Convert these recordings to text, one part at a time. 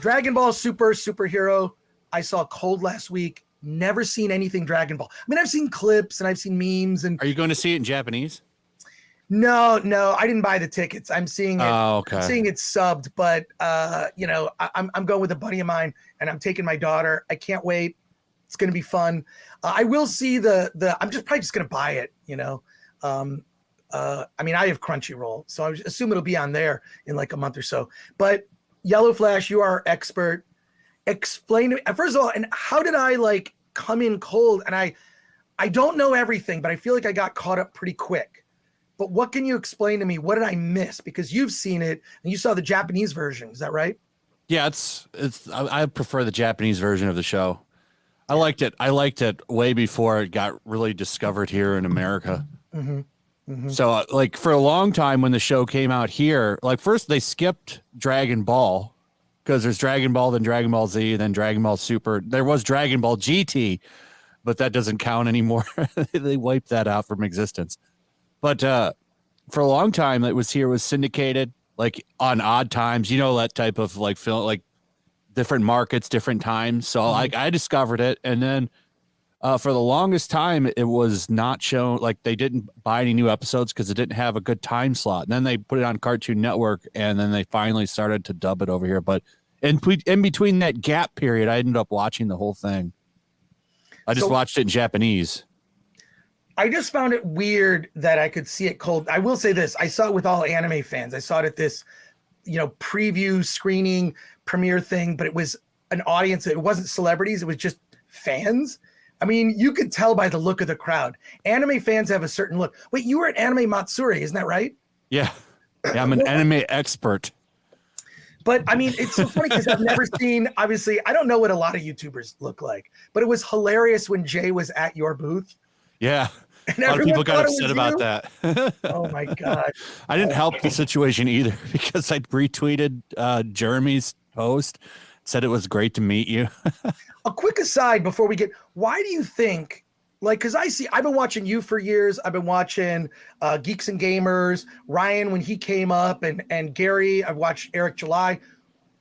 Dragon Ball superhero. I saw Cold last week. Never seen anything Dragon Ball. I mean, I've seen clips and I've seen memes. And are you going to see it in Japanese? No, I didn't buy the tickets. I'm seeing it. Oh, okay. I'm seeing it subbed, but I'm going with a buddy of mine, and I'm taking my daughter. I can't wait. It's going to be fun. I will see the. I'm probably just going to buy it. I mean, I have Crunchyroll, so I assume it'll be on there in like a month or so. But Yellow Flash, you are expert. Explain to me first of all, and how did I like come in cold? And I don't know everything, but I feel like I got caught up pretty quick. But what can you explain to me? What did I miss? Because you've seen it and you saw the Japanese version. Is that right? Yeah, I prefer the Japanese version of the show. I liked it way before it got really discovered here in America. Mm-hmm. Mm-hmm. So like for a long time when the show came out here, like first they skipped Dragon Ball because there's Dragon Ball, then Dragon Ball Z, then Dragon Ball Super. There was Dragon Ball GT, but that doesn't count anymore. They wiped that out from existence. But for a long time, it was syndicated like on odd times, that type of like film, like different markets, different times. So like I discovered it. And then for the longest time, it was not shown. Like they didn't buy any new episodes because it didn't have a good time slot. And then they put it on Cartoon Network, and then they finally started to dub it over here. But in between that gap period, I ended up watching the whole thing. I just watched it in Japanese. I just found it weird that I could see it cold. I will say this. I saw it with all anime fans. I saw it at this, preview screening premiere thing, but it was an audience. It wasn't celebrities. It was just fans. I mean, you could tell by the look of the crowd. Anime fans have a certain look. Wait, you were at Anime Matsuri, isn't that right? Yeah. I'm an anime expert. But I mean, it's so funny because I've never seen, obviously, I don't know what a lot of YouTubers look like, but it was hilarious when Jay was at your booth. Yeah. A lot of people got upset about that. Oh my God. I didn't help the situation either because I retweeted Jeremy's post, said it was great to meet you. A quick aside before we get, why do you think, like, because I've been watching you for years. I've been watching Geeks and Gamers, Ryan when he came up, and Gary. I've watched Eric July.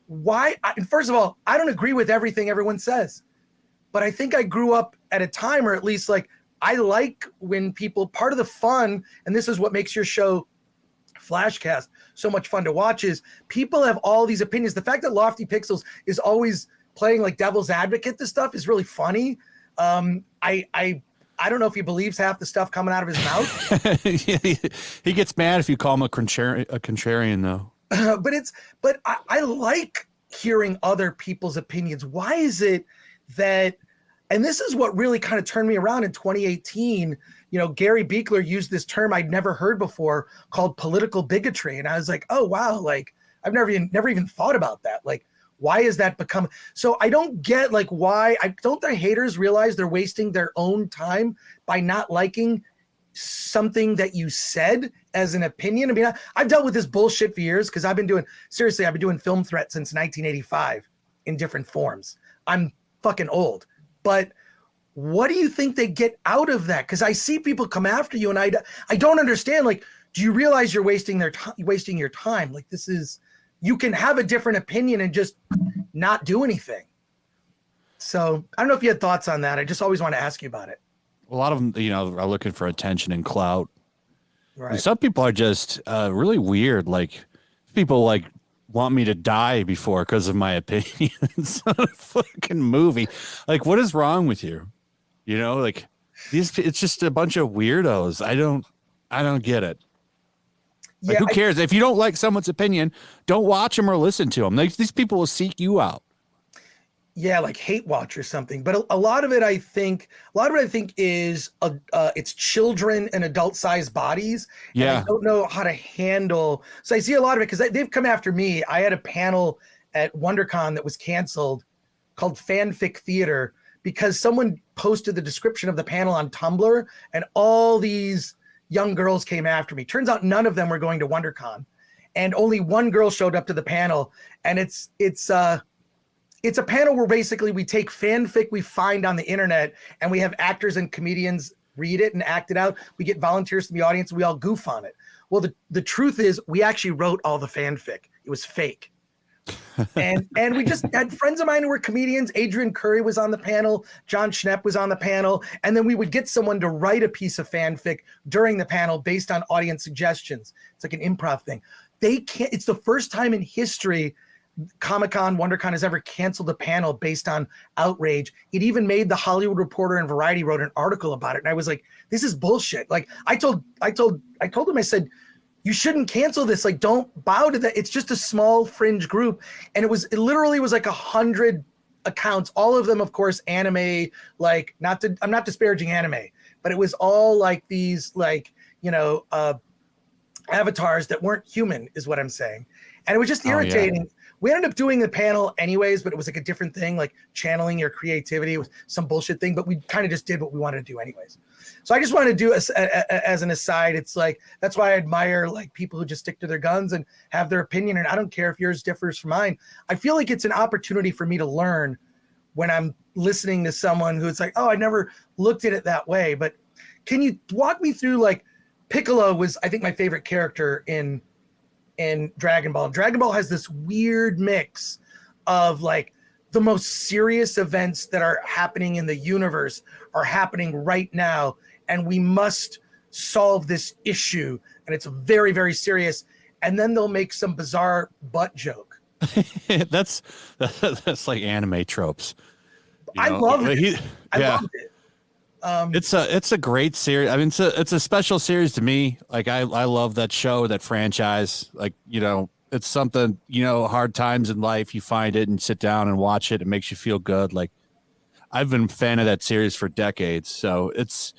Why? And first of all, I don't agree with everything everyone says, but I think I grew up at a time, or at least like, I like when people, part of the fun, and this is what makes your show Flashcast so much fun to watch, is people have all these opinions. The fact that Lofty Pixels is always playing like devil's advocate, this stuff is really funny. I don't know if he believes half the stuff coming out of his mouth. He gets mad if you call him a contrarian though. But I like hearing other people's opinions. Why is it that, and this is what really kind of turned me around in 2018. Gary Beekler used this term I'd never heard before called political bigotry. And I was like, oh, wow. Like I've never even thought about that. Like, why is that become? So I don't get like why. Don't the haters realize they're wasting their own time by not liking something that you said as an opinion? I mean, I've dealt with this bullshit for years because I've been doing film threat since 1985 in different forms. I'm fucking old. But what do you think they get out of that? Because I see people come after you, and I don't understand. Like, do you realize you're wasting your time? Like, you can have a different opinion and just not do anything. So I don't know if you had thoughts on that. I just always want to ask you about it. A lot of them, are looking for attention and clout. Right. And some people are just really weird. Like people like want me to die because of my opinions on a fucking movie. Like, what is wrong with you? Like it's just a bunch of weirdos. I don't get it. Like, Yeah, who cares? If you don't like someone's opinion, don't watch them or listen to them. These people will seek you out. Yeah, like hate watch or something. But a lot of it, I think is it's children and adult-sized bodies. Yeah, and I don't know how to handle. So I see a lot of it because they've come after me. I had a panel at WonderCon that was canceled called Fanfic Theater because someone posted the description of the panel on Tumblr, and all these young girls came after me. Turns out none of them were going to WonderCon, and only one girl showed up to the panel. And it's a panel where basically we take fanfic we find on the internet, and we have actors and comedians read it and act it out. We get volunteers from the audience, and we all goof on it. Well, the truth is we actually wrote all the fanfic. It was fake. And we just had friends of mine who were comedians. Adrian Curry was on the panel. John Schnepp was on the panel. And then we would get someone to write a piece of fanfic during the panel based on audience suggestions. It's like an improv thing. It's the first time in history Comic-Con, WonderCon has ever canceled a panel based on outrage. It even made the Hollywood Reporter and Variety wrote an article about it. And I was like, this is bullshit. Like I told him, I said, you shouldn't cancel this. Like, don't bow to that. It's just a small fringe group. And it literally was like 100 accounts, all of them, of course, anime, like I'm not disparaging anime, but it was all like these, like, avatars that weren't human is what I'm saying. And it was just irritating. Yeah. We ended up doing the panel anyways, but it was like a different thing, like channeling your creativity. It was some bullshit thing, but we kind of just did what we wanted to do anyways. So I just want to do as an aside. It's like, that's why I admire like people who just stick to their guns and have their opinion. And I don't care if yours differs from mine. I feel like it's an opportunity for me to learn when I'm listening to someone who's like, oh, I never looked at it that way. But can you walk me through, like, Piccolo was, I think, my favorite character in Dragon Ball. Dragon Ball has this weird mix of like the most serious events that are happening in the universe are happening right now, and we must solve this issue, and it's very, very serious. And then they'll make some bizarre butt joke. that's like anime tropes. I love it. I loved it. It's a great series. I mean, it's a special series to me. Like I love that show, that franchise. Like, it's something, hard times in life, you find it and sit down and watch it. It makes you feel good. Like, I've been a fan of that series for decades. So it's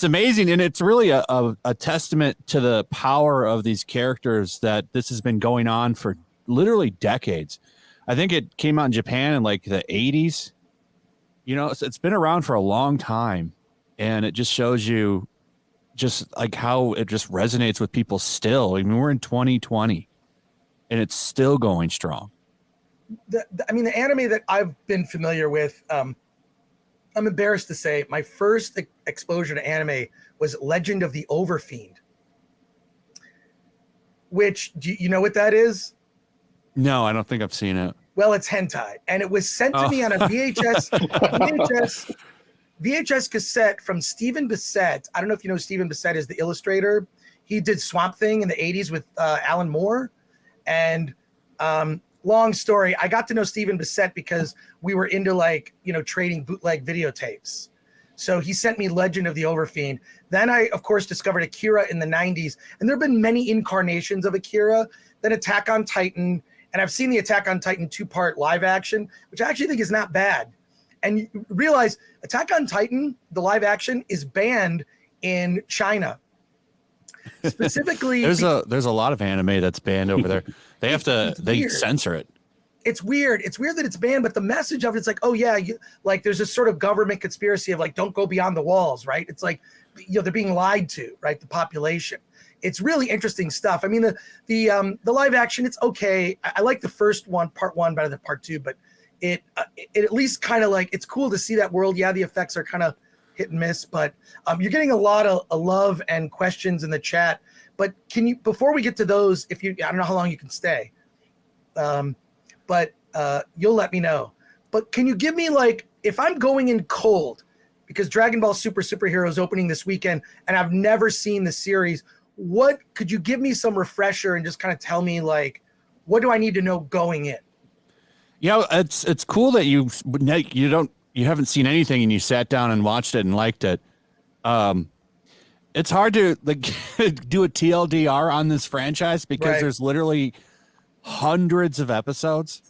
amazing. And it's really a testament to the power of these characters that this has been going on for literally decades. I think it came out in Japan in like the 80s. It's been around for a long time, and it just shows you just like how it just resonates with people still. I mean, we're in 2020 and it's still going strong. The anime that I've been familiar with, I'm embarrassed to say, my first exposure to anime was Legend of the Overfiend. Which, do you know what that is? No, I don't think I've seen it. Well, it's hentai, and it was sent to me on a VHS cassette from Stephen Bissett. I don't know if you know Stephen Bissett is the illustrator. He did Swamp Thing in the 80s with Alan Moore. And long story, I got to know Stephen Bissett because we were into trading bootleg videotapes. So he sent me Legend of the Overfiend. Then I, of course, discovered Akira in the 90s. And there have been many incarnations of Akira. Then Attack on Titan. And I've seen the Attack on Titan 2-part live action, which I actually think is not bad. And you realize Attack on Titan, the live action, is banned in China. Specifically, there's a lot of anime that's banned over there. They censor it. It's weird. It's weird that it's banned, but the message of it's like, oh yeah, there's this sort of government conspiracy of like, don't go beyond the walls, right? It's like, they're being lied to, right? The population. It's really interesting stuff. I mean, the live action, it's okay. I like the first one, part 1, better than part 2, but it at least kind of like, it's cool to see that world. Yeah, the effects are kind of hit and miss, but you're getting a lot of love and questions in the chat. But can you, before we get to those, I don't know how long you can stay, but you'll let me know. But can you give me, like, if I'm going in cold, because Dragon Ball Superhero is opening this weekend, and I've never seen the series, what could you give me some refresher and just kind of tell me, like, what do I need to know going in? Yeah, it's cool that you haven't seen anything and you sat down and watched it and liked it. It's hard to do a TLDR on this franchise because there's literally hundreds of episodes.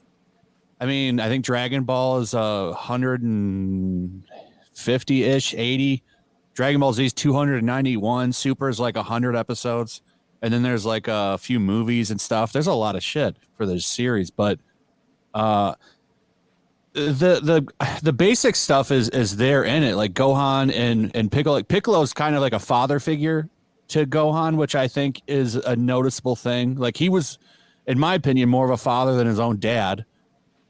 I mean, I think Dragon Ball is 150-ish, 80. Dragon Ball Z is 291. Super is like 100 episodes. And then there's like a few movies and stuff. There's a lot of shit for this series, but the basic stuff is there in it. Like Gohan and Piccolo. Like Piccolo's kind of like a father figure to Gohan, which I think is a noticeable thing. Like he was, in my opinion, more of a father than his own dad.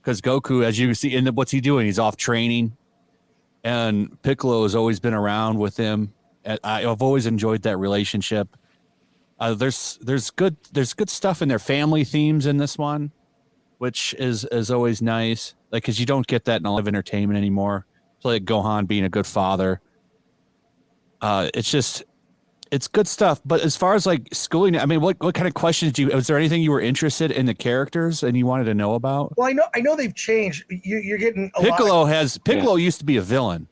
Because Goku, as you see, what's he doing? He's off training. And Piccolo has always been around with him. I've always enjoyed that relationship. There's good stuff in their family themes in this one, which is always nice. Like, because you don't get that in a lot of entertainment anymore. So like Gohan being a good father. It's good stuff. But as far as like schooling, I mean, what kind of questions was there anything you were interested in the characters and you wanted to know about? Well, I know they've changed. You're getting a Piccolo lot. Piccolo used to be a villain,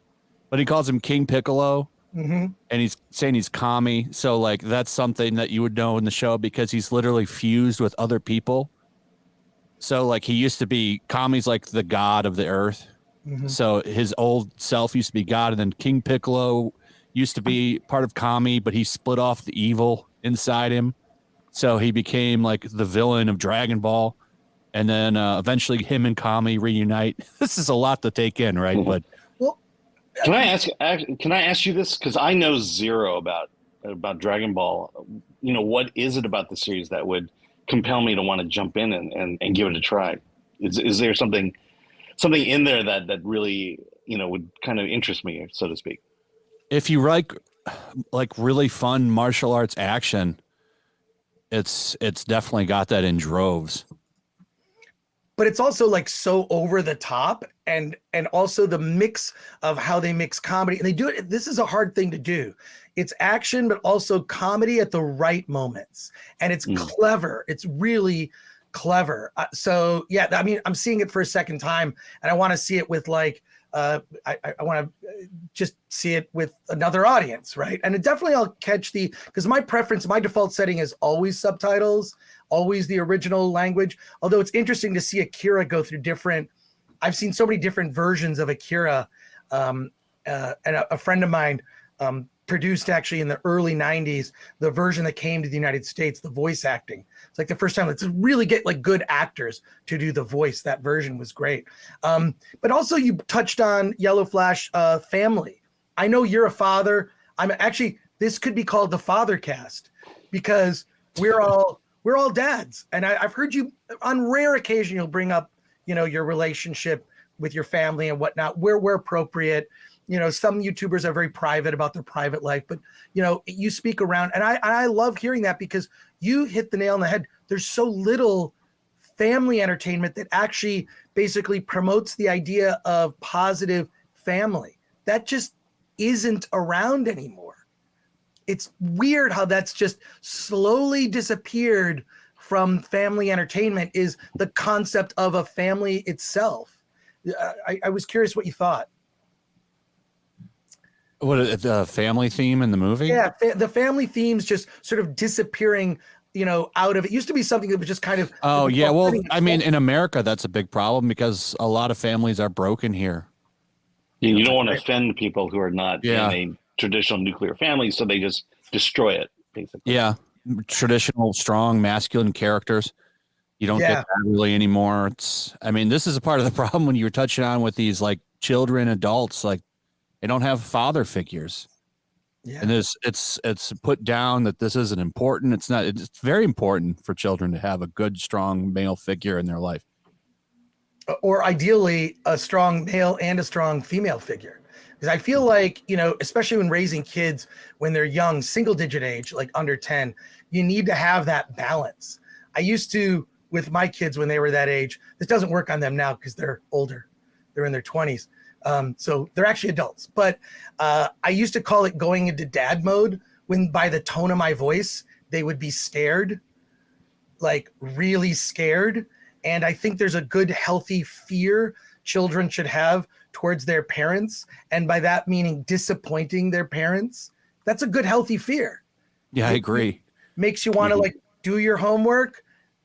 but he calls him King Piccolo. Mm-hmm. And he's saying he's Kami. So like that's something that you would know in the show because he's literally fused with other people. So like he used to be Kami's like the god of the earth. Mm-hmm. So his old self used to be God, and then King Piccolo used to be part of Kami, but he split off the evil inside him. So he became like the villain of Dragon Ball. And then eventually him and Kami reunite. This is a lot to take in, right? Mm-hmm. But Can I ask you this? Because I know zero about Dragon Ball. You know, what is it about the series that would compel me to want to jump in and give it a try? Is there something in there that really, you know, would kind of interest me, so to speak? if you like really fun martial arts action, it's definitely got that in droves. But it's also like so over the top, and also the mix of how they mix comedy, and they do it. This is a hard thing to do. It's action, but also comedy at the right moments, and it's clever. It's really clever. So yeah, I mean, I'm seeing it for a second time, and I want to see it with like, I want to just see it with another audience, right? And it definitely I'll catch because my preference, my default setting is always subtitles, always the original language. Although it's interesting to see Akira go through different. I've seen so many different versions of Akira, and a friend of mine produced actually in the early 90s the version that came to the United States, the voice acting. It's like the first time to really get like good actors to do the voice. That version was great. But also you touched on Yellow Flash family. I know you're a father. This could be called the Father Cast because we're all dads. And I've heard you on rare occasion, you'll bring up, your relationship with your family and whatnot, where appropriate. Some YouTubers are very private about their private life, but you speak around, and I love hearing that because you hit the nail on the head. There's so little family entertainment that actually basically promotes the idea of positive family. That just isn't around anymore. It's weird how that's just slowly disappeared from family entertainment, is the concept of a family itself. I was curious what you thought. What, the family theme in the movie? Yeah, the family themes just sort of disappearing, out of it. Used to be something that was just kind of. Oh yeah, well, I mean, in America, that's a big problem because a lot of families are broken here. You don't want to offend people who are not in a traditional nuclear family, so they just destroy it, basically. Yeah, traditional, strong, masculine characters. You don't get that really anymore. This is a part of the problem when you were touching on with these like children, adults, like they don't have father figures. Yeah. And it's put down that this isn't important. It's not. It's very important for children to have a good, strong male figure in their life. Or ideally, a strong male and a strong female figure. Because I feel like, especially when raising kids when they're young, single-digit age, like under 10, you need to have that balance. I used to, with my kids when they were that age, this doesn't work on them now because they're older. They're in their 20s. So they're actually adults. But I used to call it going into dad mode when by the tone of my voice, they would be scared, like really scared. And I think there's a good, healthy fear children should have towards their parents. And by that meaning disappointing their parents. That's a good, healthy fear. Yeah, I agree. Makes you want to like do your homework,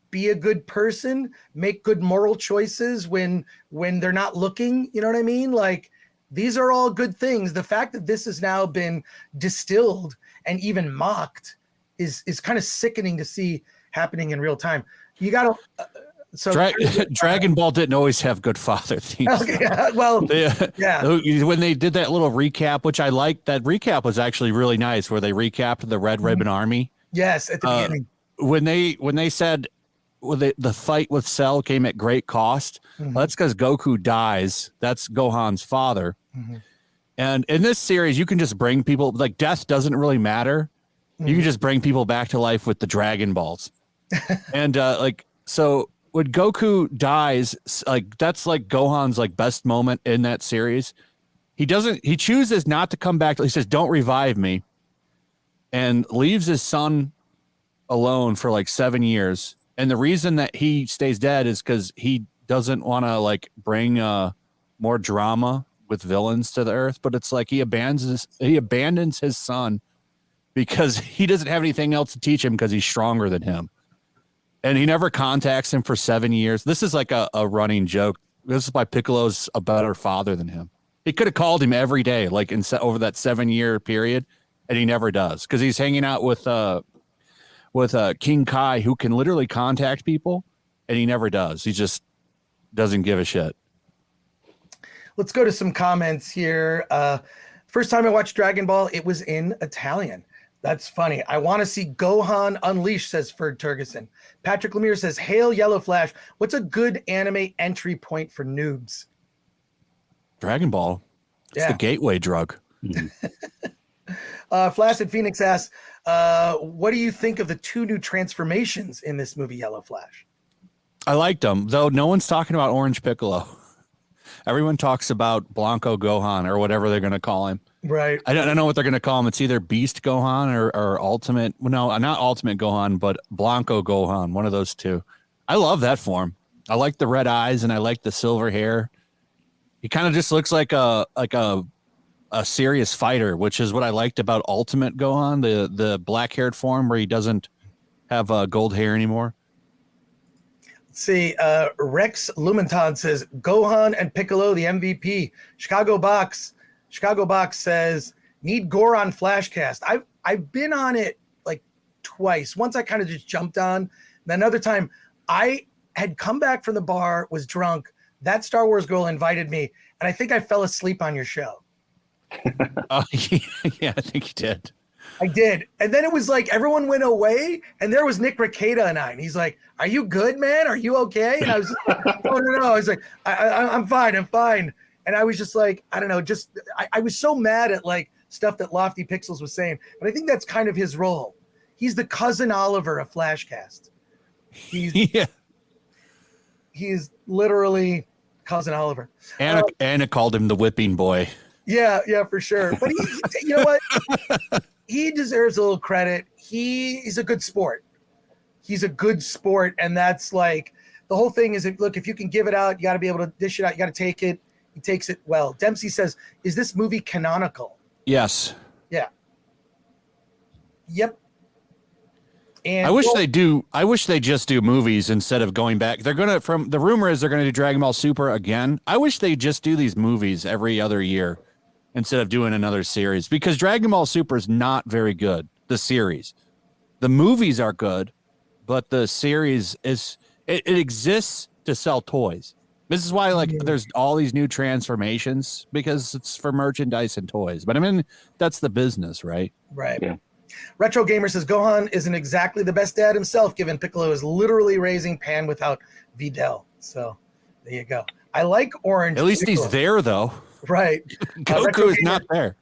be a good person, make good moral choices when they're not looking. You know what I mean? Like, these are all good things. The fact that this has now been distilled and even mocked is kind of sickening to see happening in real time. You got to... Dragon Ball didn't always have good father themes. Okay, well, when they did that little recap, which I liked, that recap was actually really nice, where they recapped the Red Ribbon Army. Yes, at the beginning. When they said the fight with Cell came at great cost, well, that's because Goku dies. That's Gohan's father. And in this series, you can just bring people, like, death doesn't really matter. You can just bring people back to life with the Dragon Balls. And so when Goku dies, like that's like Gohan's like best moment in that series. He chooses not to come back. He says, "Don't revive me," and leaves his son alone for like 7 years. And the reason that he stays dead is because he doesn't want to like bring more drama with villains to the earth. But it's like he abandons his son because he doesn't have anything else to teach him because he's stronger than him. And he never contacts him for 7 years. This is like a running joke. This is why Piccolo's a better father than him. He could have called him every day, like over that 7 year period, and he never does because he's hanging out with King Kai, who can literally contact people, and he never does. He just doesn't give a shit. Let's go to some comments here. First time I watched Dragon Ball, it was in Italian. That's funny. I want to see Gohan Unleashed, says Ferd Turgeson. Patrick Lemire says, Hail Yellow Flash. What's a good anime entry point for noobs? Dragon Ball. It's the gateway drug. Flaccid Phoenix asks, what do you think of the 2 new transformations in this movie, Yellow Flash? I liked them, though no one's talking about Orange Piccolo. Everyone talks about Blanco Gohan or whatever they're going to call him. Right. I don't know what they're going to call him. It's either Beast Gohan or Ultimate. Well, no, not Ultimate Gohan, but Blanco Gohan. One of those two. I love that form. I like the red eyes and I like the silver hair. He kind of just looks like a serious fighter, which is what I liked about Ultimate Gohan, the black-haired form where he doesn't have gold hair anymore. Let's see, Rex Lumenton says, Gohan and Piccolo, the MVP. Chicago Box says, need Gore on Flashcast. I've been on it like twice. Once I kind of just jumped on. Then another time, I had come back from the bar, was drunk. That Star Wars girl invited me, and I think I fell asleep on your show. Yeah, I think you did. I did. And then it was like everyone went away, and there was Nick Rekieta and I. And he's like, are you good, man? Are you okay? And I was like, oh, no. I was like, I'm fine. And I was just like, I don't know, I was so mad at like stuff that Lofty Pixels was saying. But I think that's kind of his role. He's the cousin Oliver of Flashcast. He's literally cousin Oliver. Anna called him the whipping boy. Yeah, for sure. But he, you know what? He deserves a little credit. He's a good sport. He's a good sport, and that's like the whole thing is. Look, if you can give it out, you got to be able to dish it out. You got to take it. He takes it well. Dempsey says, "Is this movie canonical?" Yes. Yeah. Yep. And I wish they just do movies instead of going back. They're gonna. From the rumor is they're gonna do Dragon Ball Super again. I wish they just do these movies every other year instead of doing another series, because Dragon Ball Super is not very good. The series, the movies are good, but the series it exists to sell toys. This is why there's all these new transformations, because it's for merchandise and toys. But I mean, that's the business, right? Right. Yeah. Retro Gamer says Gohan isn't exactly the best dad himself, given Piccolo is literally raising Pan without Videl. So there you go. I like Orange. At least Piccolo. he's there, though. Right. Goku is not there.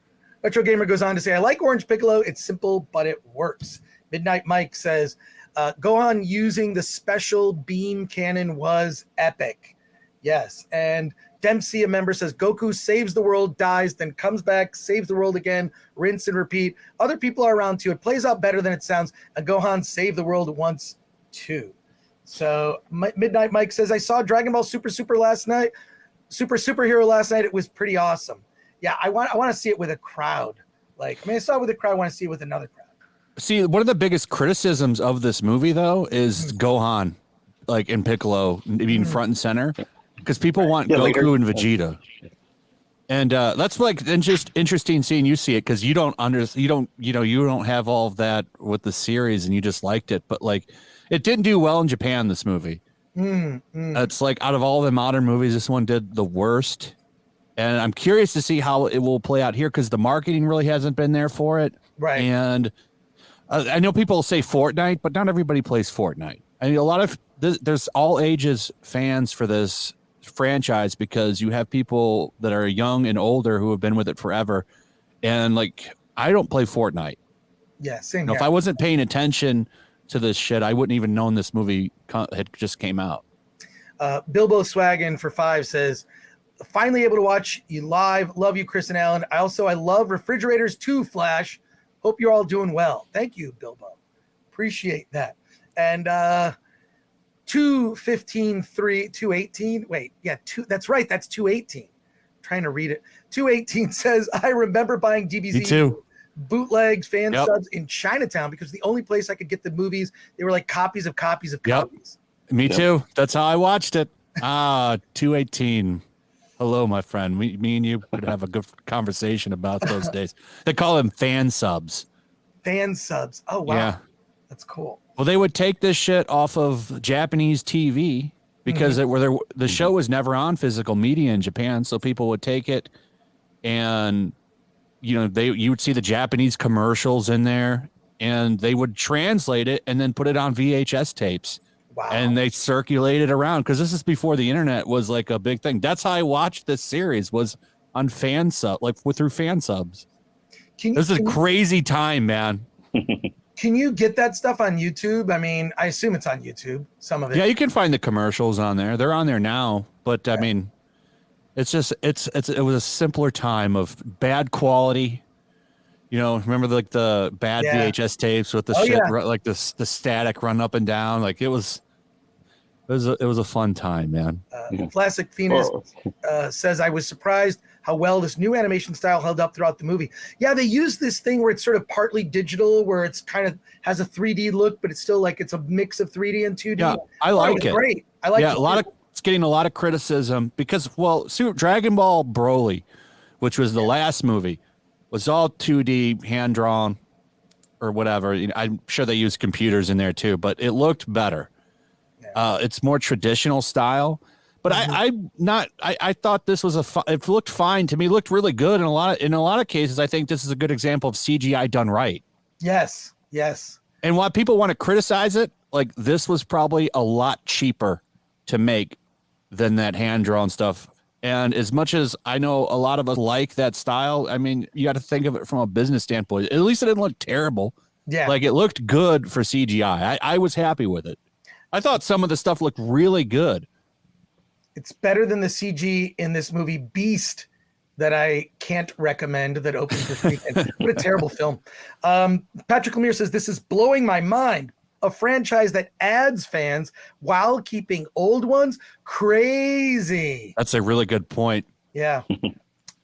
Retro Gamer goes on to say, I like Orange Piccolo. It's simple, but it works. Midnight Mike says, Gohan using the special beam cannon was epic. Yes. And Dempsey, a member, says, Goku saves the world, dies, then comes back, saves the world again, rinse and repeat. Other people are around too. It plays out better than it sounds. And Gohan saved the world once too. So Midnight Mike says, I saw Dragon Ball Super last night. Superhero last night. It was pretty awesome. Yeah, I want to see it with a crowd. I saw it with a crowd. I want to see it with another crowd. See, one of the biggest criticisms of this movie, though, is Gohan, in Piccolo, being front and center, because people want Goku and Vegeta, and that's just interesting seeing you see it, because you don't have all of that with the series, and you just liked it, but it didn't do well in Japan. This movie, it's out of all the modern movies, this one did the worst. And I'm curious to see how it will play out here, because the marketing really hasn't been there for it. Right. And I know people say Fortnite, but not everybody plays Fortnite. I mean, there's all ages fans for this franchise, because you have people that are young and older who have been with it forever. And I don't play Fortnite. Yeah, same. If I wasn't paying attention to this shit, I wouldn't even known this movie had just came out. Bilbo Swaggin for 5 says, finally able to watch you live. Love you, Chris and Alan. I love Refrigerators 2 Flash. Hope you're all doing well. Thank you, Bilbo. Appreciate that. And 218. Wait, yeah, that's right. That's 218. Trying to read it. 218 says, I remember buying DBZ bootlegs, fan subs in Chinatown because the only place I could get the movies, they were like copies of copies of copies. Me too. That's how I watched it. 218. Hello, my friend. Me and you could have a good conversation about those days. They call them fan subs. Fan subs. Oh, wow. Yeah. That's cool. Well, they would take this shit off of Japanese TV because the show was never on physical media in Japan. So people would take it and, you would see the Japanese commercials in there and they would translate it and then put it on VHS tapes. Wow. And they circulated around because this is before the internet was like a big thing. That's how I watched this series was on fan sub, through fan subs. This is a crazy time, man. Can you get that stuff on YouTube? I mean, I assume it's on YouTube. Some of it. Yeah, you can find the commercials on there. They're on there now, but I mean, it's just it was a simpler time of bad quality. Remember the bad VHS tapes with the like the static run up and down. Like it was a fun time, man. Classic Phoenix says, I was surprised how well this new animation style held up throughout the movie. Yeah, they use this thing where it's sort of partly digital, where it's kind of has a 3D look, but it's still like it's a mix of 3D and 2D. Yeah, I like it. Great. I like it. It's getting a lot of criticism because, Dragon Ball Broly, which was the last movie, was all 2D, hand drawn, or whatever. I'm sure they used computers in there too, but it looked better. It's more traditional style, but I thought this was it looked fine to me. It looked really good in a lot of cases. I think this is a good example of CGI done right. Yes. And while people want to criticize it, like this was probably a lot cheaper to make than that hand drawn stuff. And as much as I know a lot of us like that style, I mean, you got to think of it from a business standpoint. At least it didn't look terrible. Yeah, like it looked good for CGI. I was happy with it. I thought some of the stuff looked really good. It's better than the CG in this movie Beast that I can't recommend that opens this weekend. What a terrible film. Patrick Lemire says, this is blowing my mind. A franchise that adds fans while keeping old ones. Crazy. That's a really good point. Yeah.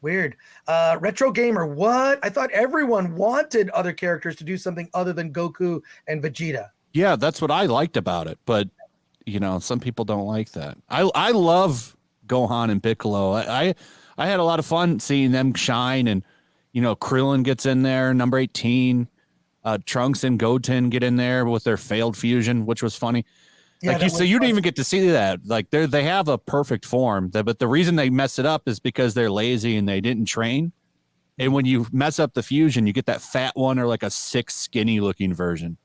Weird. Retro Gamer, what? I thought everyone wanted other characters to do something other than Goku and Vegeta. Yeah, that's what I liked about it. But, some people don't like that. I love Gohan and Piccolo. I had a lot of fun seeing them shine. And, Krillin gets in there, number 18. Trunks and Goten get in there with their failed fusion, which was funny. Yeah, so you didn't even get to see that. Like they have a perfect form, but the reason they mess it up is because they're lazy and they didn't train. And when you mess up the fusion, you get that fat one or like a sick, skinny looking version.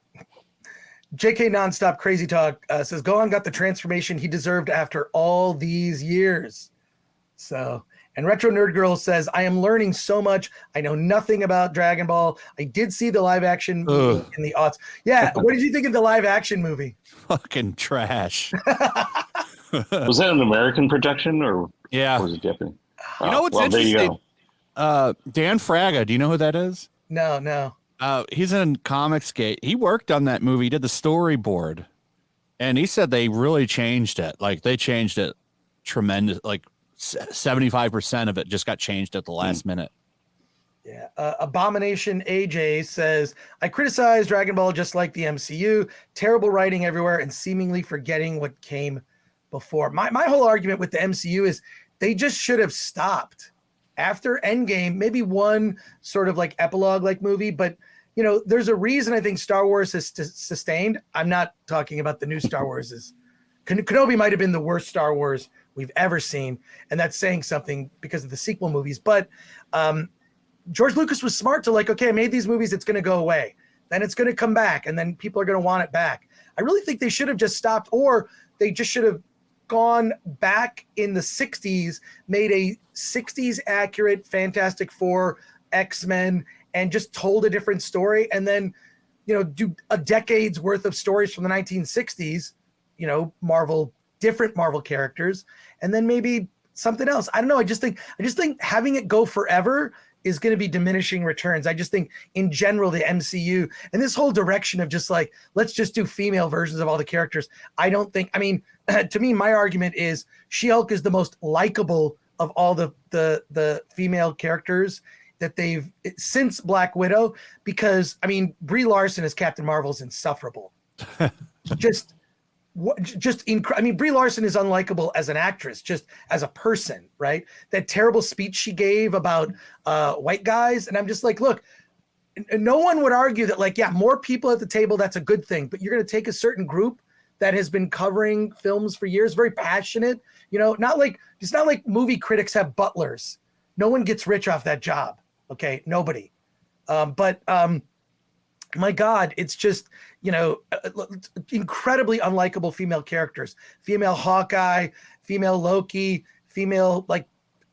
JK Nonstop Crazy Talk says Gohan got the transformation he deserved after all these years. So. And Retro Nerd Girl says, I am learning so much. I know nothing about Dragon Ball. I did see the live action movie in the aughts. Yeah. What did you think of the live action movie? Fucking trash. Was that an American production or was it Japanese? What's interesting? Dan Fraga. Do you know who that is? No. He's in Comicsgate. He worked on that movie. He did the storyboard. And he said they really changed it. Like they changed it tremendous. Like 75% of it just got changed at the last minute. Yeah. Abomination AJ says, I criticize Dragon Ball just like the MCU. Terrible writing everywhere and seemingly forgetting what came before. My whole argument with the MCU is they just should have stopped after Endgame, maybe one sort of like epilogue like movie. But, there's a reason I think Star Wars has sustained. I'm not talking about the new Star Wars. Kenobi might have been the worst Star Wars we've ever seen, and that's saying something because of the sequel movies. But George Lucas was smart to okay, I made these movies, it's going to go away. Then it's going to come back, and then people are going to want it back. I really think they should have just stopped, or they just should have gone back in the 60s, made a 60s accurate Fantastic Four, X-Men, and just told a different story, and then, do a decade's worth of stories from the 1960s. Marvel different Marvel characters, and then maybe something else. I don't know. I just think having it go forever is going to be diminishing returns. I just think in general, the MCU and this whole direction of just like, let's just do female versions of all the characters. I don't think, I mean, to me, my argument is She-Hulk is the most likable of all the female characters that they've since Black Widow, because I mean, Brie Larson as Captain Marvel is insufferable. I mean, Brie Larson is unlikable as an actress, just as a person, right? That terrible speech she gave about white guys. And I'm just like, look, no one would argue that, like, yeah, more people at the table, that's a good thing. But you're going to take a certain group that has been covering films for years, very passionate, you know, it's not like movie critics have butlers. No one gets rich off that job. Okay. Nobody. My God, it's just, you know, incredibly unlikable female characters, female Hawkeye, female Loki, female like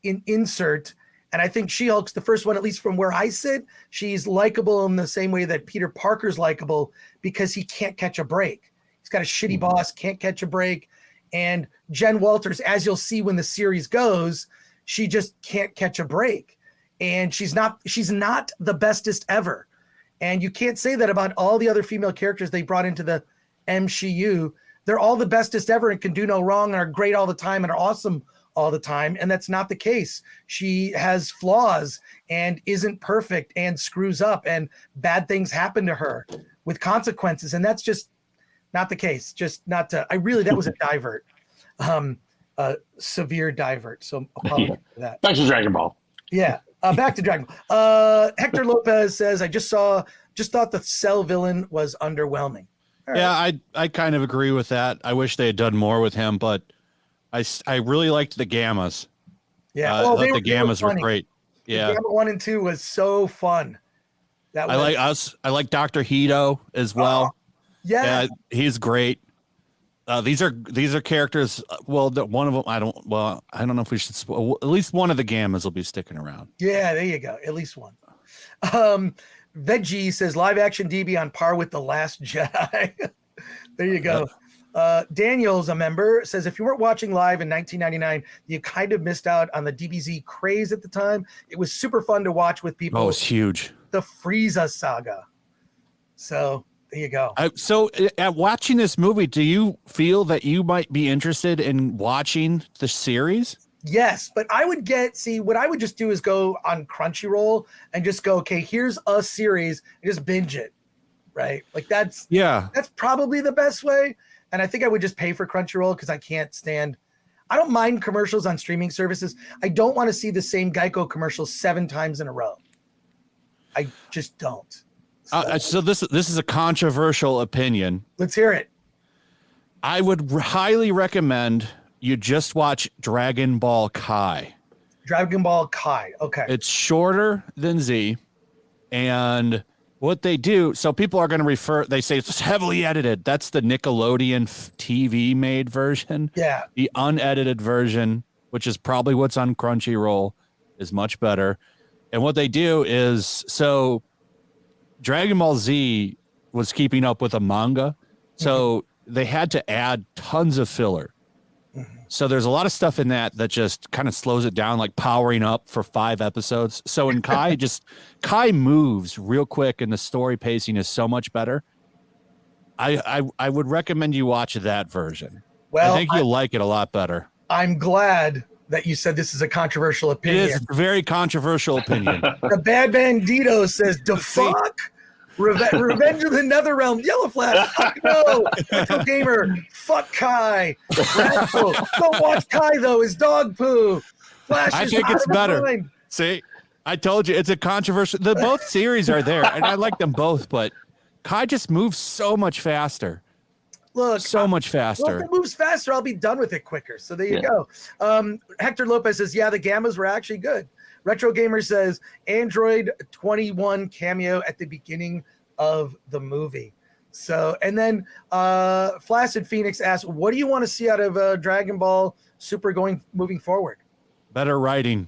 insert. And I think She-Hulk's the first one, at least from where I sit. She's likable in the same way that Peter Parker's likable, because he can't catch a break. He's got a shitty boss, can't catch a break. And Jen Walters, as you'll see when the series goes, she just can't catch a break. And she's not the bestest ever. And you can't say that about all the other female characters they brought into the MCU. They're all the bestest ever and can do no wrong and are great all the time and are awesome all the time. And that's not the case. She has flaws and isn't perfect and screws up, and bad things happen to her with consequences. And that's just not the case. Just not to, that was a divert, a severe divert. So apologize for that. Back to Dragon Ball. Yeah. Back to Dragon Ball. Hector Lopez says, I just thought the Cell villain was underwhelming. All yeah, right. I kind of agree with that. I wish they had done more with him, but I really liked the Gammas. Yeah, I thought the Gammas were great. Yeah, the Gamma 1 and 2 was so fun. I like Dr. Hito as well. Yeah, he's great. These are characters. Well, one of them I don't know if we should. At least one of the Gammas will be sticking around. Yeah, there you go. At least one. Veggie says live action DB on par with The Last Jedi. There you go. Daniel's a member, says if you weren't watching live in 1999, you kind of missed out on the DBZ craze at the time. It was super fun to watch with people. Oh, it's huge. The Frieza saga. So there you go. So at watching this movie, do you feel that you might be interested in watching the series? Yes, but what I would just do is go on Crunchyroll and just go, okay, here's a series, and just binge it, right? Like that's probably the best way. And I think I would just pay for Crunchyroll because I don't mind commercials on streaming services. I don't want to see the same Geico commercials 7 times in a row. I just don't. So this is a controversial opinion. Let's hear it. I would highly recommend you just watch Dragon Ball Kai. Dragon Ball Kai. Okay. It's shorter than Z. And what they do, so people are going to they say it's heavily edited. That's the Nickelodeon TV made version. Yeah. The unedited version, which is probably what's on Crunchyroll, is much better. And what they do is, so Dragon Ball Z was keeping up with a manga. So they had to add tons of filler. So there's a lot of stuff in that just kind of slows it down, like powering up for 5 episodes. So in Kai, Kai moves real quick and the story pacing is so much better. I would recommend you watch that version. Well, I think you'll like it a lot better. I'm glad that you said this is a controversial opinion. It is a very controversial opinion. The Bad Bandito says, "The fuck? Revenge of the Netherrealm, Yellow Flash, fuck no, Retro Gamer, fuck Kai, Rascal, don't watch Kai though, his dog poo, Flash I is think out it's of his better. mind." See, I told you it's a controversial. Both series are there, and I like them both, but Kai just moves so much faster. Look, so much faster. Well, if it moves faster, I'll be done with it quicker. So there you go. Hector Lopez says, yeah, the Gammas were actually good. Retro Gamer says, Android 21 cameo at the beginning of the movie. So, and then Flaccid Phoenix asks, what do you want to see out of Dragon Ball Super moving forward? Better writing.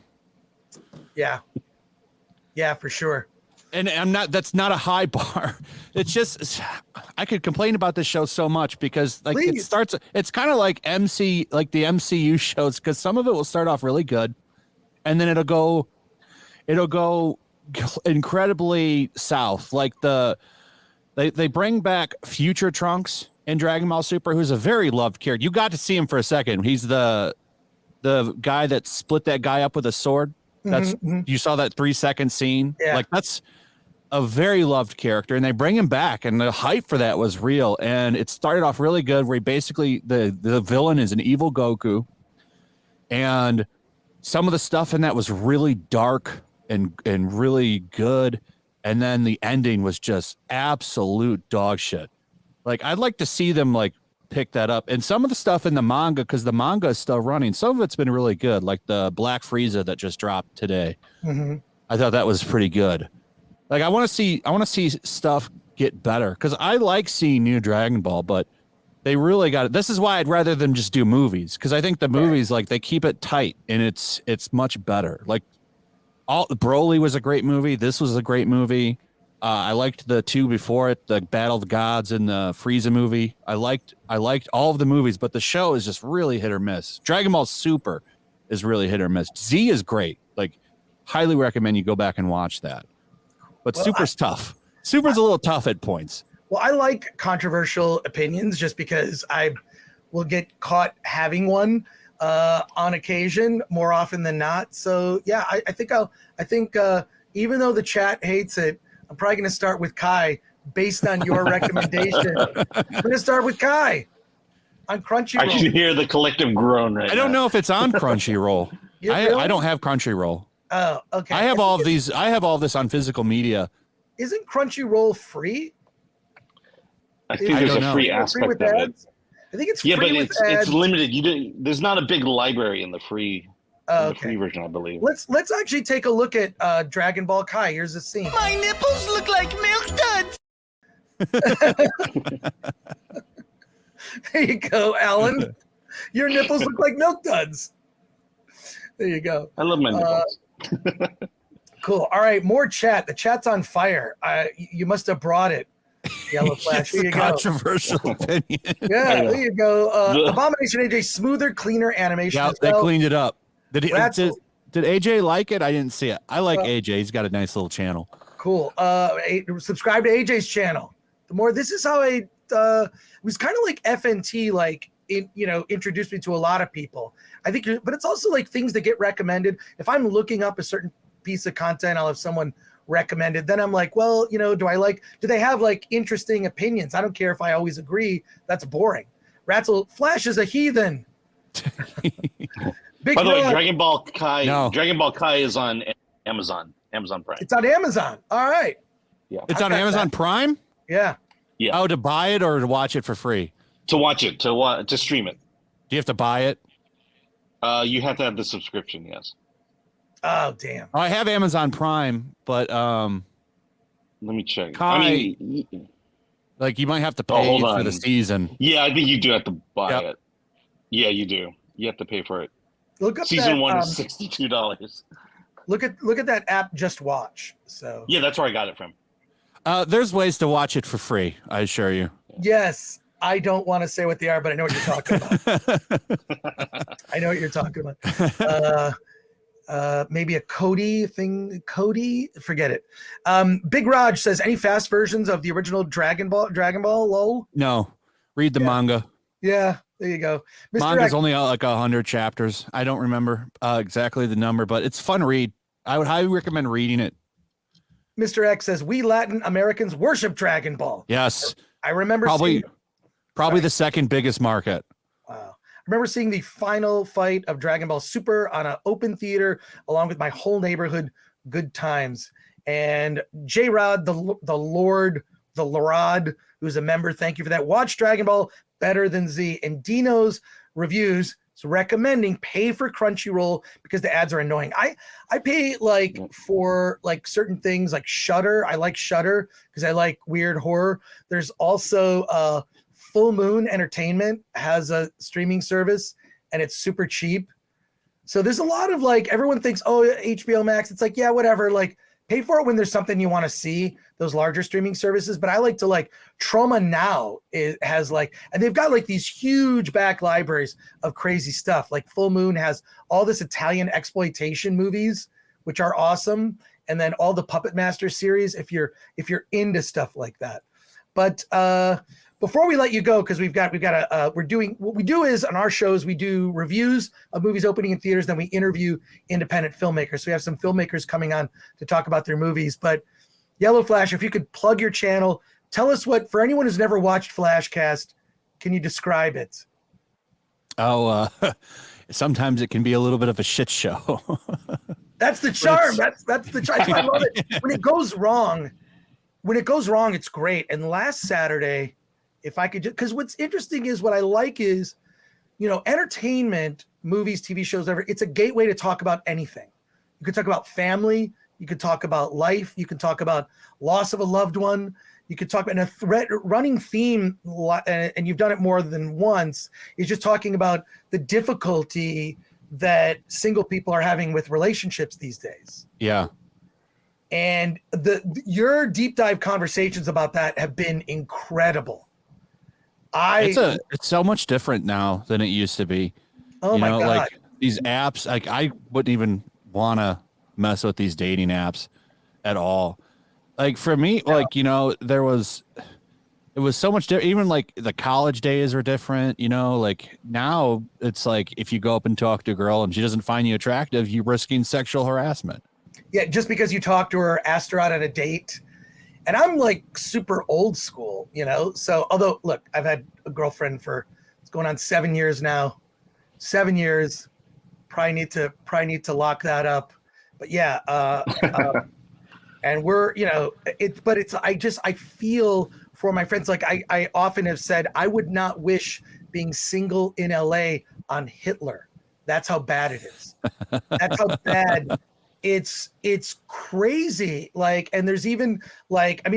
Yeah. Yeah, for sure. and that's not a high bar. It's just, I could complain about this show so much because like it's kind of like the MCU shows, because some of it will start off really good and then it'll go incredibly south. Like they bring back Future Trunks in Dragon Ball Super, who's a very loved character. You got to see him for a second. He's the guy that split that guy up with a sword. That's you saw that 3-second scene. Yeah. Like that's a very loved character, and they bring him back, and the hype for that was real. And it started off really good, where he basically the villain is an evil Goku, and some of the stuff in that was really dark and really good. And then the ending was just absolute dog shit. Like I'd like to see them like pick that up, and some of the stuff in the manga, because the manga is still running, some of it's been really good, like the Black Frieza that just dropped today. I thought that was pretty good. Like I want to see stuff get better, because I like seeing new Dragon Ball, but they really got it. This is why I'd rather than just do movies, because I think the movies, like, they keep it tight and it's much better. Like Broly was a great movie. This was a great movie. I liked the two before it, the Battle of the Gods and the Frieza movie. I liked all of the movies, but the show is just really hit or miss. Dragon Ball Super is really hit or miss. Z is great. Like, highly recommend you go back and watch that. But Super's tough. Super's a little tough at points. Well, I like controversial opinions just because I will get caught having one on occasion more often than not. So yeah, I think even though the chat hates it, I'm probably going to start with Kai based on your recommendation. I'm going to start with Kai on Crunchyroll. I can hear the collective groan right now. I don't know if it's on Crunchyroll. I don't have Crunchyroll. Oh, okay. I have all of these. I have all this on physical media. Isn't Crunchyroll free? I think there's a free aspect of it. I think it's free. Yeah, but it's limited. There's not a big library in the free. The free version, I believe. Let's actually take a look at Dragon Ball Kai. Here's the scene. My nipples look like milk duds. There you go, Alan. Your nipples look like milk duds. There you go. I love my nipples. Cool. All right, more chat. The chat's on fire. You must have brought it. Yellow Flash. Here you go. Controversial opinion. Yeah, there you go. Abomination AJ, smoother, cleaner animation. Yeah, they cleaned it up. Did AJ like it? I didn't see it. I like AJ. He's got a nice little channel. Cool. Subscribe to AJ's channel. This is how it was kind of like FNT, like introduced me to a lot of people. I think, but it's also like things that get recommended. If I'm looking up a certain piece of content, I'll have someone recommended. Then I'm like, well, do they have like interesting opinions? I don't care if I always agree. That's boring. Ratzel, Flash is a heathen. By the way, Dragon Ball Kai is on Amazon Prime. It's on Amazon. All right. Yeah. It's on Amazon Prime? Yeah. Yeah. Oh, to buy it or to watch it for free? To watch it, to stream it. Do you have to buy it? You have to have the subscription, yes. Oh, damn. I have Amazon Prime, but let me check. Kai, like you might have to pay for the season. Yeah, I think you do have to buy it. Yeah, you do. You have to pay for it. Look up Season 1 is $62. Look at that app, Just Watch. So yeah, that's where I got it from. There's ways to watch it for free, I assure you. Yes. I don't want to say what they are, but I know what you're talking about. I know what you're talking about. Maybe a Cody thing. Cody, forget it. Big Raj says, any fast versions of the original Dragon Ball? Lol. No, read the manga. Yeah, there you go. Manga's only like 100 chapters. I don't remember exactly the number, but it's fun read. I would highly recommend reading it. Mr. X says, we Latin Americans worship Dragon Ball. Yes, I remember probably the second biggest market. Wow. I remember seeing the final fight of Dragon Ball Super on an open theater along with my whole neighborhood. Good times. And J-Rod, the Lord, who's a member, thank you for that. Watch Dragon Ball better than Z. And Dino's reviews is recommending pay for Crunchyroll because the ads are annoying. I pay like for like certain things like Shudder. I like Shudder because I like weird horror. There's also Full Moon Entertainment has a streaming service and it's super cheap. So there's a lot of like, everyone thinks, oh, HBO Max. It's like, yeah, whatever. Like pay for it when there's something you want to see, those larger streaming services. But I like to like Trauma Now has like, and they've got like these huge back libraries of crazy stuff. Like Full Moon has all this Italian exploitation movies, which are awesome. And then all the Puppet Master series, if you're into stuff like that. But before we let you go, because we're doing, what we do is on our shows, we do reviews of movies opening in theaters, then we interview independent filmmakers. So we have some filmmakers coming on to talk about their movies. But Yellow Flash, if you could plug your channel, tell us what, for anyone who's never watched Flashcast, can you describe it? Oh, sometimes it can be a little bit of a shit show. That's the charm. That's the charm. I love it. When it goes wrong, it's great. And last Saturday, if I could just, because what's interesting is what I like is, entertainment, movies, TV shows, whatever, it's a gateway to talk about anything. You could talk about family. You could talk about life. You could talk about loss of a loved one. You could talk about a running theme, and you've done it more than once, is just talking about the difficulty that single people are having with relationships these days. Yeah. And your deep dive conversations about that have been incredible. It's so much different now than it used to be. Oh my God. Like these apps, like I wouldn't even want to mess with these dating apps at all. Like for me, it was so much different. Even like the college days were different, like now it's like, if you go up and talk to a girl and she doesn't find you attractive, you're risking sexual harassment. Yeah. Just because you talked to her, asked her out on a date. And I'm like super old school, so although look, I've had a girlfriend it's going on 7 years now, 7 years, probably need to lock that up. But yeah, and we're, I feel for my friends. Like I often have said, I would not wish being single in LA on Hitler. That's how bad it is. That's how bad it's crazy. Like, and there's even like, I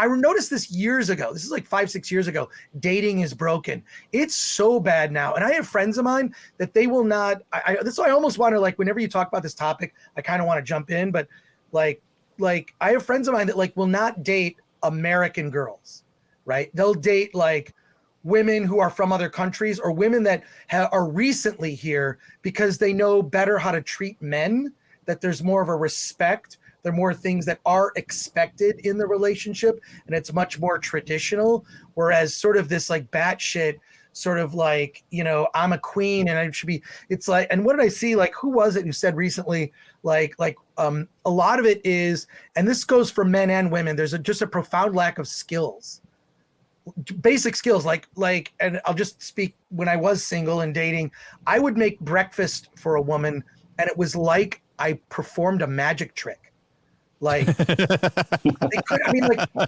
noticed this years ago. This is like 5-6 years ago. Dating is broken. It's so bad now. And I have friends of mine that they will not, that's why I almost want to, like, whenever you talk about this topic, I kind of want to jump in, but like I have friends of mine that like will not date American girls, right? They'll date like women who are from other countries or women that are recently here because they know better how to treat men, that there's more of a respect. There are more things that are expected in the relationship, and it's much more traditional. Whereas sort of this like batshit sort of like, I'm a queen and I should be, it's like, and what did I see? Like, who was it who said recently, like a lot of it is, and this goes for men and women, there's just a profound lack of skills, basic skills. Like, and I'll just speak, when I was single and dating, I would make breakfast for a woman and it was like I performed a magic trick. Like,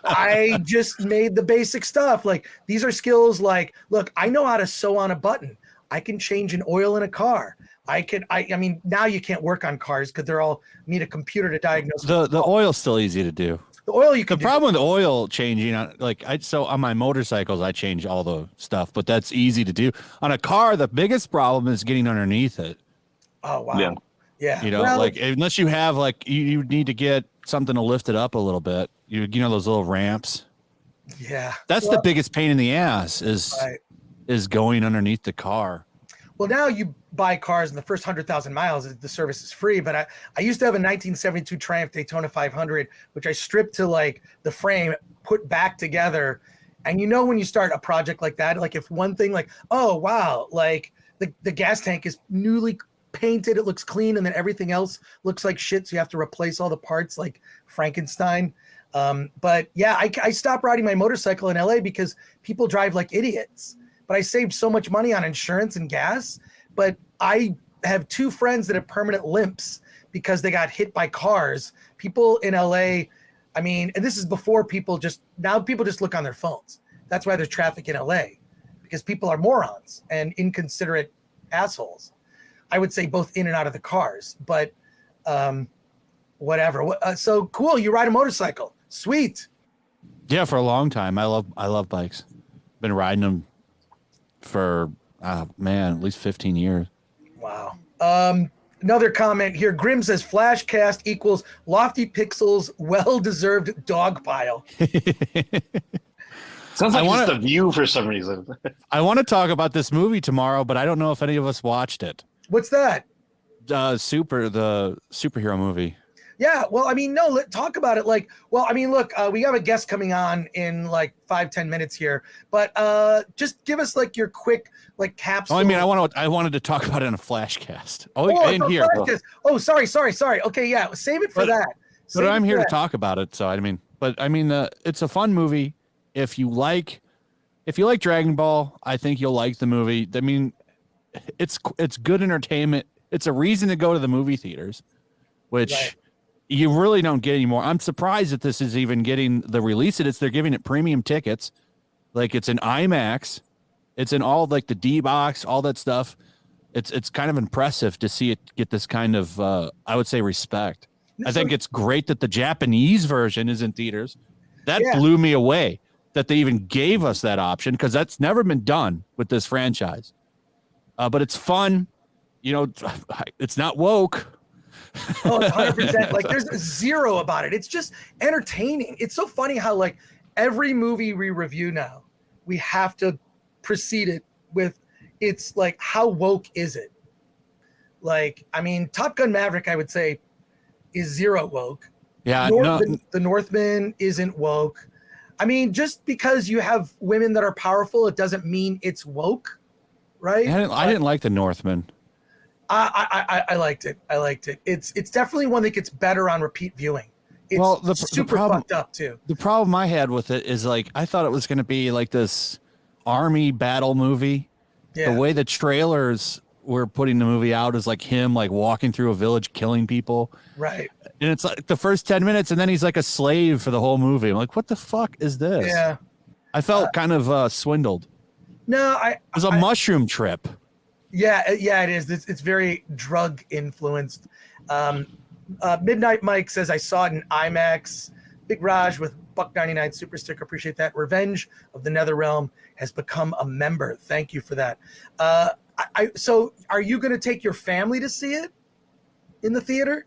I just made the basic stuff. Like, these are skills. Like, look, I know how to sew on a button. I can change an oil in a car. Now you can't work on cars because they're all need a computer to diagnose. The oil's still easy to do. The oil you can. The problem with oil changing, so on my motorcycles, I change all the stuff, but that's easy to do. On a car, the biggest problem is getting underneath it. Oh wow. Yeah. Unless you have you need to get something to lift it up a little bit. You know those little ramps. Yeah. That's the biggest pain in the ass is going underneath the car. Well, now you buy cars in the first 100,000 miles, the service is free. But I used to have a 1972 Triumph Daytona 500, which I stripped to like the frame, put back together. And when you start a project like that, like if one thing like, oh, wow, like the gas tank is newly painted, it looks clean, and then everything else looks like shit, so you have to replace all the parts like Frankenstein. But yeah, I stopped riding my motorcycle in LA because people drive like idiots. But I saved so much money on insurance and gas. But I have 2 friends that have permanent limps because they got hit by cars. People in LA, and this is before people just look on their phones. That's why there's traffic in LA, because people are morons and inconsiderate assholes. I would say both in and out of the cars, but whatever. So cool. You ride a motorcycle. Sweet. Yeah. For a long time. I love bikes. Been riding them for, at least 15 years. Wow. Another comment here. Grim says Flashcast equals Lofty Pixels well-deserved dog pile. Sounds like I wanna- just a view for some reason. I want to talk about this movie tomorrow, but I don't know if any of us watched it. What's that? The superhero movie. Yeah, well, I mean, no, talk about it. Like, well, I mean, look, we have a guest coming on in like 5-10 minutes here, but just give us like your quick like capsule. Oh, I mean, I wanted to talk about it in a flashcast. Oh, in it's a here. flashcast. Oh, sorry. Okay, yeah, save it for that. But I'm here to talk about it. So I mean, it's a fun movie. If you like Dragon Ball, I think you'll like the movie. I mean, it's good entertainment. It's a reason to go to the movie theaters, which. Right. You really don't get anymore. I'm surprised that this is even getting the release. They're giving it premium tickets. Like it's an IMAX. It's in all like the D box, all that stuff. It's kind of impressive to see it get this kind of, I would say, respect. I think it's great that the Japanese version is in theaters. That blew me away that they even gave us that option because that's never been done with this franchise. But it's fun. You know, it's not woke. Oh, 100%. Like there's zero about it. It's just entertaining. It's so funny how like every movie we review now, we have to precede it with it's like how woke is it? Like, I mean, Top Gun Maverick, I would say, is zero woke. Yeah, the Northman isn't woke. I mean, just because you have women that are powerful, it doesn't mean it's woke, right? I didn't like the Northman. I liked it. It's definitely one that gets better on repeat viewing. It's super fucked up too. The problem I had with it is like I thought it was going to be like this army battle movie. Yeah. The way the trailers were putting the movie out is like him like walking through a village killing people. Right. And it's like the first 10 minutes and then he's like a slave for the whole movie. I'm like, what the fuck is this? Yeah. I felt kind of swindled. No, it was a mushroom trip. Yeah, it is. It's very drug influenced. Midnight Mike says I saw it in IMAX. Big Raj with $1.99 super sticker. Appreciate that. Revenge of the Netherrealm has become a member. Thank you for that. So are you going to take your family to see it in the theater?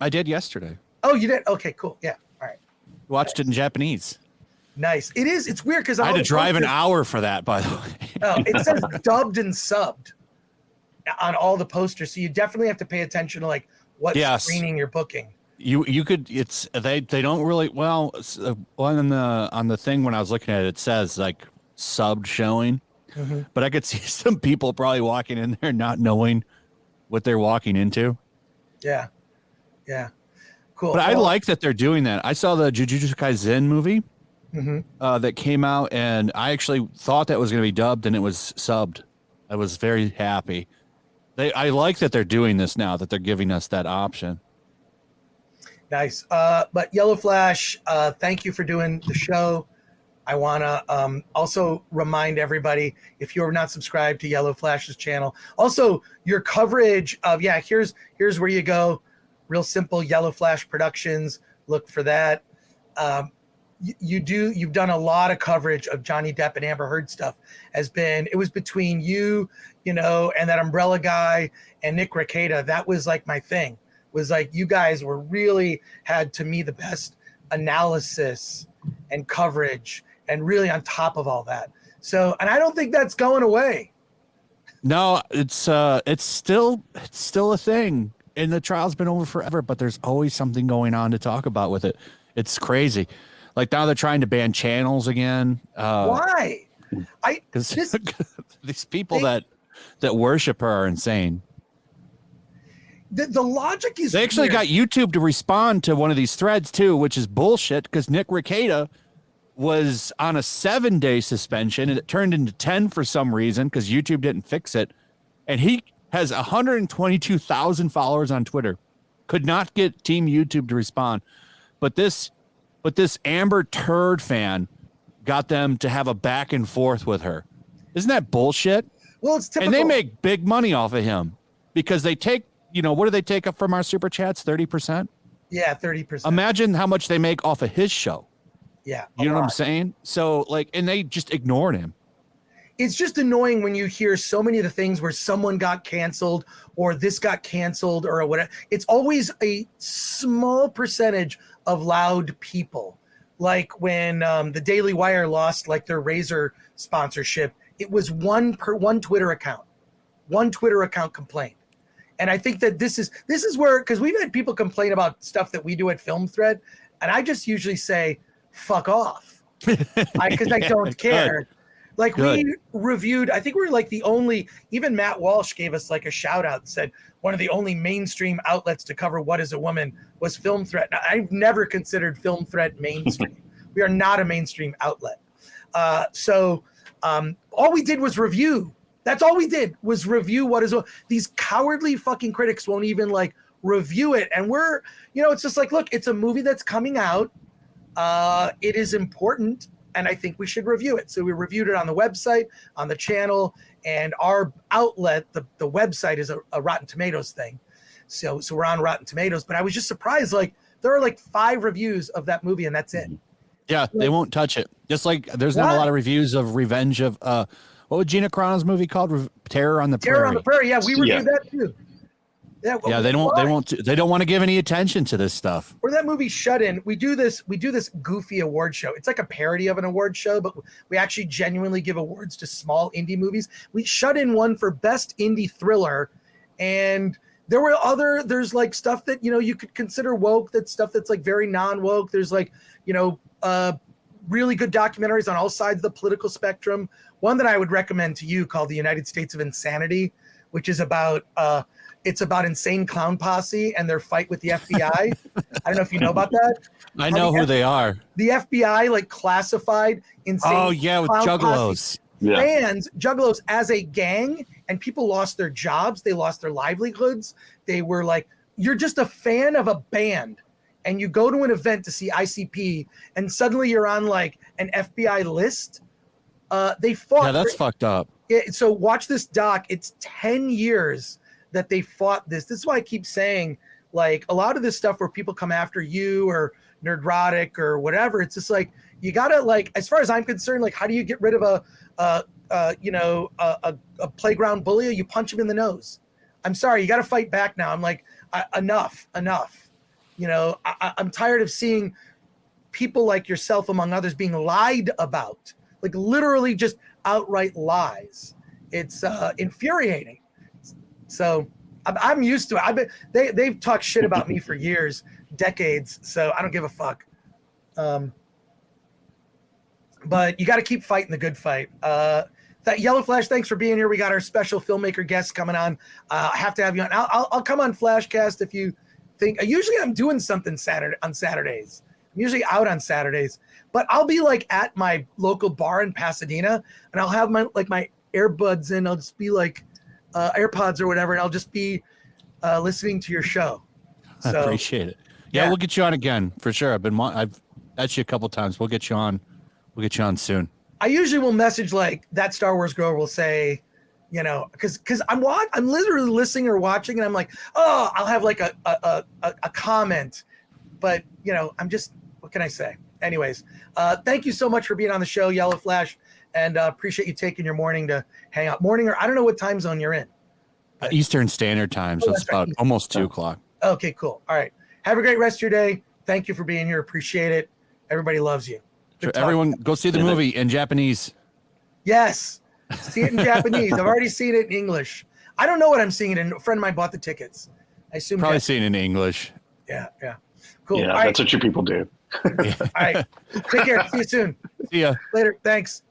I did yesterday. Oh, you did? Okay, cool. Yeah. All right. Watched it in Japanese. Nice. It is. It's weird because I had to drive an hour for that, by the way. Oh, it says dubbed and subbed on all the posters, so you definitely have to pay attention to like what screening you're booking. You could. It's they don't really well on the thing when I was looking at it, it says like subbed showing, but I could see some people probably walking in there not knowing what they're walking into. Yeah. Cool. But I like that they're doing that. I saw the Jujutsu Kaisen movie. That came out, and I actually thought that was going to be dubbed, and it was subbed. I was very happy. I like that they're doing this now, that they're giving us that option. Nice. But Yellow Flash, thank you for doing the show. I want to also remind everybody, if you're not subscribed to Yellow Flash's channel, also your coverage of, here's where you go. Real simple, Yellow Flash Productions. Look for that. You've done a lot of coverage of Johnny Depp and Amber Heard stuff. It was between you know, and that Umbrella guy and Nick Rekieta. That was like my thing, was like you guys were really had to me the best analysis and coverage and really on top of all that. So, and I don't think that's going away. No, it's still a thing, and the trial's been over forever, but there's always something going on to talk about with it. It's crazy. Like now they're trying to ban channels again. Why? Because these people that worship her are insane. The logic is they actually got YouTube to respond to one of these threads too, which is bullshit because Nick Rekieta was on a 7-day suspension and it turned into 10 for some reason because YouTube didn't fix it. And he has 122,000 followers on Twitter. Could not get Team YouTube to respond. But this Amber Turd fan got them to have a back and forth with her. Isn't that bullshit? Well, it's typical. And they make big money off of him because they take, what do they take up from our super chats? 30%? Yeah, 30%. Imagine how much they make off of his show. Yeah. You know what I'm saying? So and they just ignored him. it's just annoying when you hear so many of the things where someone got canceled or this got canceled or whatever. It's always a small percentage of loud people. Like when the Daily Wire lost like their Razor sponsorship, it was one Twitter account. One Twitter account complained. And I think that this is where, because we've had people complain about stuff that we do at Film Thread, and I just usually say, fuck off. Because I don't care. Good. Like Good. we reviewed, I think we were like the only, even Matt Walsh gave us like a shout out and said one of the only mainstream outlets to cover What is a Woman was Film Threat. Now, I've never considered Film Threat mainstream. We are not a mainstream outlet. So all we did was review. That's all we did was review What is a, these cowardly fucking critics won't even like review it. And we're, it's just like, look, it's a movie that's coming out. It is important. And I think we should review it. So we reviewed it on the website, on the channel, and our outlet, the website is a Rotten Tomatoes thing. So we're on Rotten Tomatoes. But I was just surprised, like there are like 5 reviews of that movie and that's it. Yeah, they won't touch it. Just like there's not a lot of reviews of Revenge of what was Gina Carano's movie called? Terror on the Prairie. Terror on the Prairie. Yeah, we reviewed that too. Yeah, they don't want to give any attention to this stuff. Or that movie Shut In. We do this goofy award show. It's like a parody of an award show, but we actually genuinely give awards to small indie movies. We Shut In one for best indie thriller, and there's like stuff that you could consider woke. That's stuff that's like very non-woke. There's like really good documentaries on all sides of the political spectrum. One that I would recommend to you called The United States of Insanity, which is about Insane Clown Posse and their fight with the FBI. I don't know if you know about that. I know who they are. The FBI like classified Insane with Clown Juggalos. Fans, Juggalos as a gang, and people lost their jobs. They lost their livelihoods. They were like, you're just a fan of a band and you go to an event to see ICP and suddenly you're on like an FBI list. They fought. Yeah, that's fucked up. So watch this doc. It's 10 years that they fought this. This is why I keep saying, like, a lot of this stuff where people come after you or Nerdrotic or whatever, it's just like, you gotta, like, as far as I'm concerned, like, how do you get rid of a playground bully? You punch him in the nose. I'm sorry, you gotta fight back now. I'm like, enough. I'm tired of seeing people like yourself, among others, being lied about, like literally just outright lies. It's infuriating. So I'm used to it. They've talked shit about me for years, decades. So I don't give a fuck. But you got to keep fighting the good fight. That Yellow Flash, thanks for being here. We got our special filmmaker guests coming on. I have to have you on. I'll come on Flashcast if you think. Usually I'm doing something on Saturdays. I'm usually out on Saturdays, but I'll be like at my local bar in Pasadena, and I'll have my earbuds in. I'll just be like AirPods or whatever, and I'll just be listening to your show. So, I appreciate it. Yeah, we'll get you on again for sure. I've asked you a couple times. We'll get you on. We'll get you on soon. I usually will message like that Star Wars girl will say, because I'm literally listening or watching, and I'm like, oh, I'll have like a comment, but I'm just, what can I say? Anyways, thank you so much for being on the show, Yellow Flash, and appreciate you taking your morning to hang out. Morning, or I don't know what time zone you're in. Eastern Standard Time, so it's about almost 2 o'clock. Okay, cool. All right. Have a great rest of your day. Thank you for being here. Appreciate it. Everybody loves you. Sure, everyone, go see the movie in Japanese. Yes. See it in Japanese. I've already seen it in English. I don't know what I'm seeing it in. A friend of mine bought the tickets. I assume probably seen it in English. Yeah. Cool. Yeah, that's what you people do. All right. Take care. See you soon. See ya. Later. Thanks.